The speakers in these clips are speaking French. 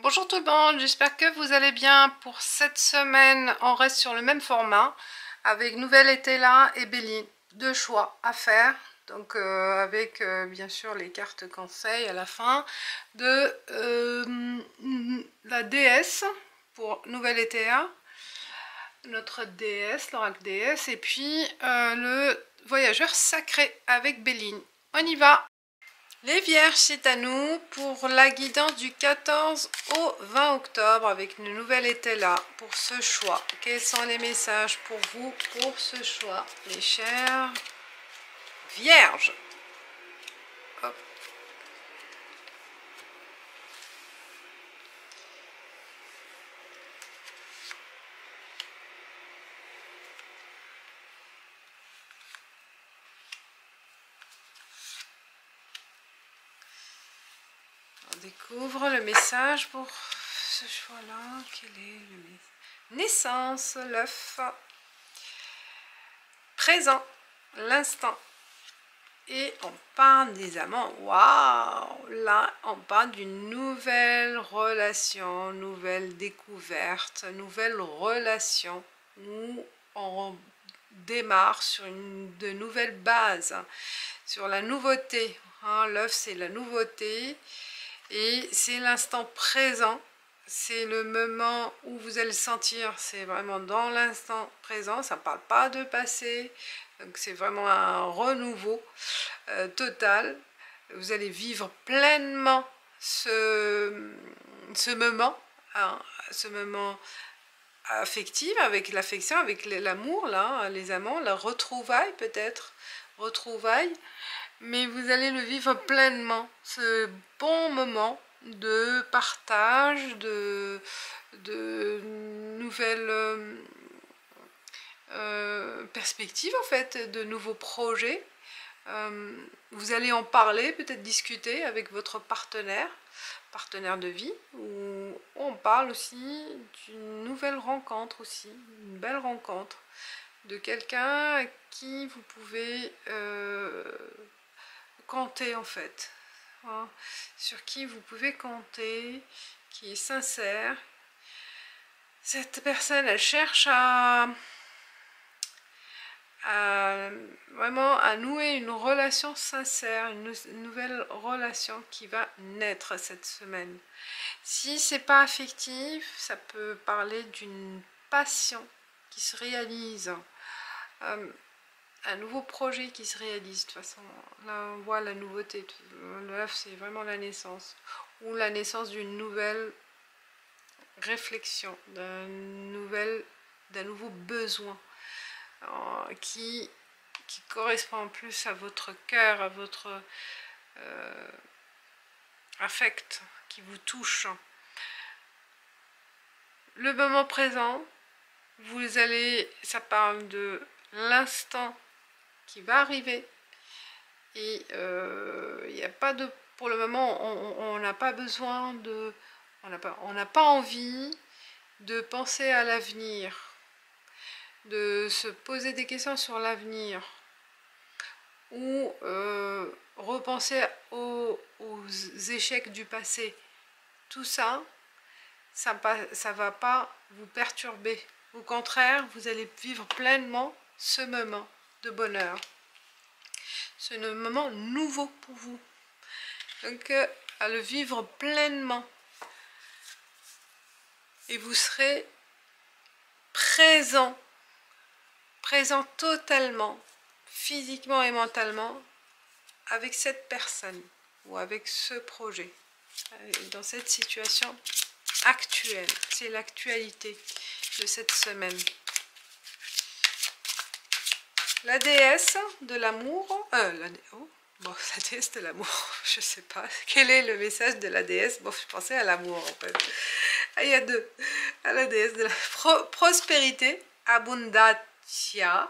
Bonjour tout le monde, j'espère que vous allez bien. Pour cette semaine, on reste sur le même format avec Nouvelle été là et Béline. Deux choix à faire, donc avec bien sûr les cartes conseils à la fin de la déesse pour Nouvelle été, notre déesse, l'oracle déesse, et puis le voyageur sacré avec Béline. On y va! Les Vierges, c'est à nous pour la guidance du 14 au 20 octobre avec une nouvelle été là pour ce choix. Quels sont les messages pour vous pour ce choix, mes chers Vierges? Hop. On découvre le message pour ce choix-là. Quel est le message? Naissance, l'œuf, présent, l'instant. Et on parle des amants. Waouh! Là, on parle d'une nouvelle relation, nouvelle découverte, nouvelle relation où on démarre sur de nouvelles bases, sur la nouveauté. L'œuf, c'est la nouveauté et c'est l'instant présent. C'est le moment où vous allez le sentir, c'est vraiment dans l'instant présent, ça ne parle pas de passé, donc c'est vraiment un renouveau total. Vous allez vivre pleinement ce moment, ce moment affectif, avec l'affection, avec l'amour, là, les amants, la retrouvaille peut-être, retrouvaille, mais vous allez le vivre pleinement, ce bon moment de partage, de nouvelles perspectives en fait, de nouveaux projets. Vous allez en parler, peut-être discuter avec votre partenaire de vie, où on parle aussi d'une nouvelle rencontre aussi, une belle rencontre de quelqu'un à qui vous pouvez compter en fait, sur qui vous pouvez compter, qui est sincère. Cette personne, elle cherche à vraiment à nouer une relation sincère, une nouvelle relation qui va naître cette semaine. Si c'est pas affectif, ça peut parler d'une passion qui se réalise, un nouveau projet qui se réalise. De toute façon, là on voit la nouveauté. L'œuf, c'est vraiment la naissance, ou la naissance d'une nouvelle réflexion, d'un nouveau besoin qui correspond plus à votre cœur, à votre affect, qui vous touche. Le moment présent, ça parle de l'instant qui va arriver, et il n'y a pas de, pour le moment, on n'a pas besoin de, on n'a pas envie de penser à l'avenir, de se poser des questions sur l'avenir, ou repenser aux échecs du passé. Tout ça, ça va pas vous perturber. Au contraire, vous allez vivre pleinement ce moment de bonheur. C'est un moment nouveau pour vous. Donc, à le vivre pleinement. Et vous serez présent totalement, physiquement et mentalement, avec cette personne ou avec ce projet, dans cette situation actuelle. C'est l'actualité de cette semaine. La déesse de l'amour, la déesse de l'amour, je sais pas, quel est le message de la déesse? Bon, je pensais à l'amour en fait. Il y a deux, à la déesse de la prospérité, abundatia.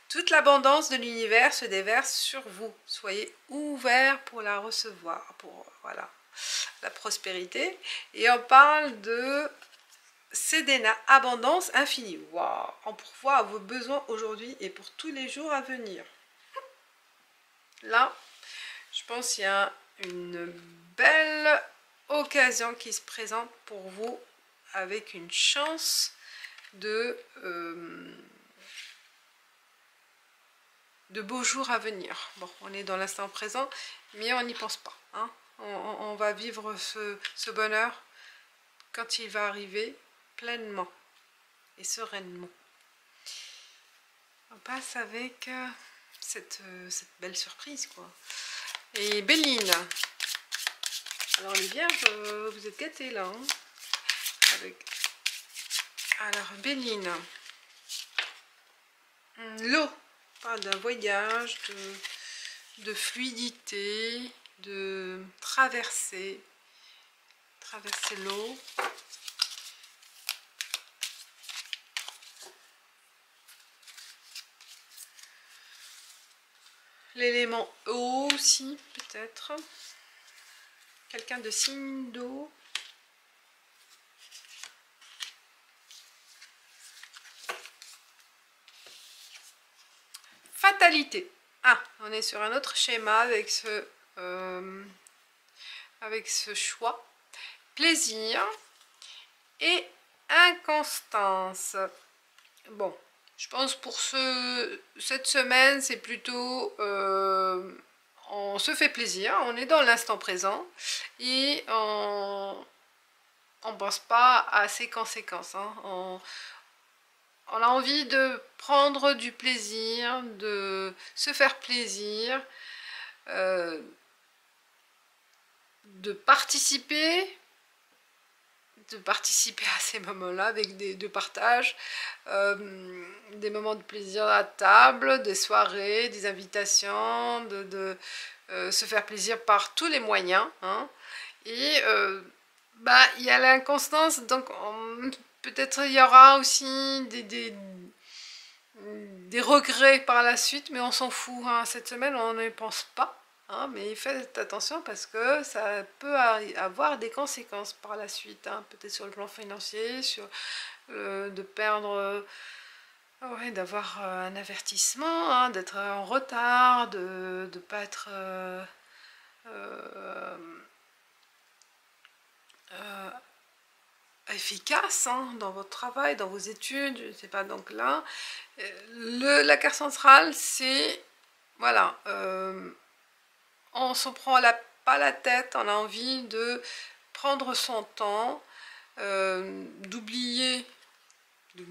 Toute l'abondance de l'univers se déverse sur vous. Soyez ouverts pour la recevoir, pour voilà, la prospérité. Et on parle de Sedena, abondance infinie. Waouh! On pourvoit à vos besoins aujourd'hui et pour tous les jours à venir. Là, je pense qu'il y a une belle occasion qui se présente pour vous avec une chance de beaux jours à venir. Bon, on est dans l'instant présent, mais on n'y pense pas. Hein. On va vivre ce bonheur quand il va arriver pleinement et sereinement. On passe avec cette belle surprise, quoi. Et Béline. Alors les vierges, vous êtes gâtés là. Hein, avec... Alors Béline. L'eau. Parle d'un voyage, de fluidité, de traverser l'eau. L'élément eau aussi, peut-être. Quelqu'un de signe d'eau. Fatalité. Ah, on est sur un autre schéma avec ce choix. Plaisir et inconstance. Bon, je pense pour cette semaine, c'est plutôt on se fait plaisir, on est dans l'instant présent et on pense pas à ses conséquences. Hein. On a envie de prendre du plaisir, de se faire plaisir, de participer à ces moments-là avec de partage, des moments de plaisir à table, des soirées, des invitations, de se faire plaisir par tous les moyens. Hein. Et il y a l'inconstance, donc peut-être il y aura aussi des regrets par la suite, mais on s'en fout. Hein. Cette semaine, on ne pense pas. Hein, mais faites attention parce que ça peut avoir des conséquences par la suite, hein, peut-être sur le plan financier, sur de perdre, ouais, d'avoir un avertissement, hein, d'être en retard, de ne pas être efficace hein, dans votre travail, dans vos études, je ne sais pas. Donc là, la carte centrale, c'est voilà. On s'en prend pas la tête, on a envie de prendre son temps, d'oublier, de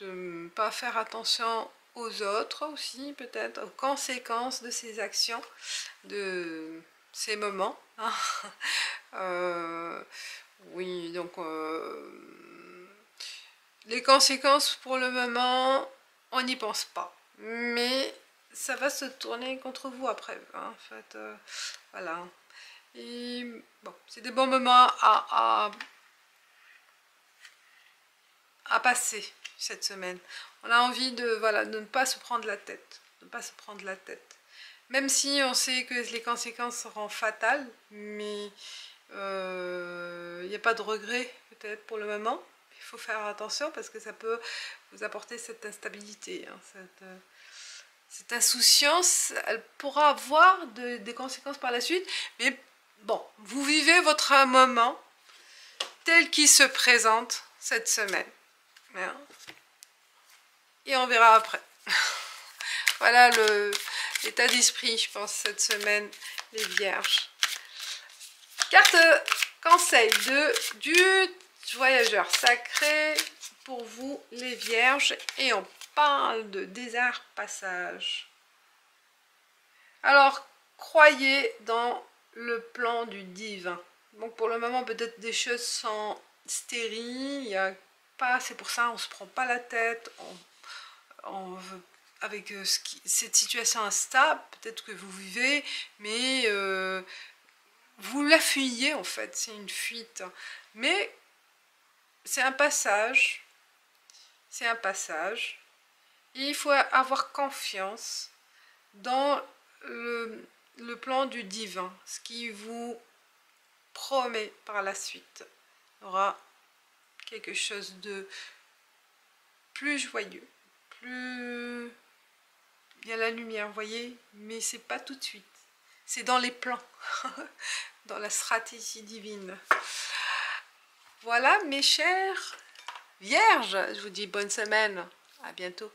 ne pas faire attention aux autres aussi, peut-être, aux conséquences de ces actions, de ces moments. Hein. Oui, donc les conséquences pour le moment, on n'y pense pas. Mais ça va se tourner contre vous après, hein, en fait, voilà. Et bon, c'est des bons moments à passer cette semaine. On a envie de ne pas se prendre la tête, Même si on sait que les conséquences seront fatales, mais il n'y a pas de regret peut-être pour le moment. Il faut faire attention parce que ça peut vous apporter cette instabilité, hein, cette insouciance, elle pourra avoir des conséquences par la suite, mais bon, vous vivez votre moment tel qu'il se présente cette semaine. Et on verra après. Voilà l'état d'esprit, je pense, cette semaine, les vierges. Carte conseil du voyageur sacré pour vous, les vierges, et on parle de désert passage. Alors, croyez dans le plan du divin. Donc pour le moment, peut-être des choses sont stériles, il y a pas, c'est pour ça on se prend pas la tête, avec cette situation instable, peut-être que vous vivez, mais vous la fuyez en fait, c'est une fuite. Mais c'est un passage, et il faut avoir confiance dans le plan du divin, ce qui vous promet par la suite. Il y aura quelque chose de plus joyeux, plus... Il y a la lumière, vous voyez, mais c'est pas tout de suite. c'est dans les plans, dans la stratégie divine. Voilà mes chers vierges, je vous dis bonne semaine, à bientôt.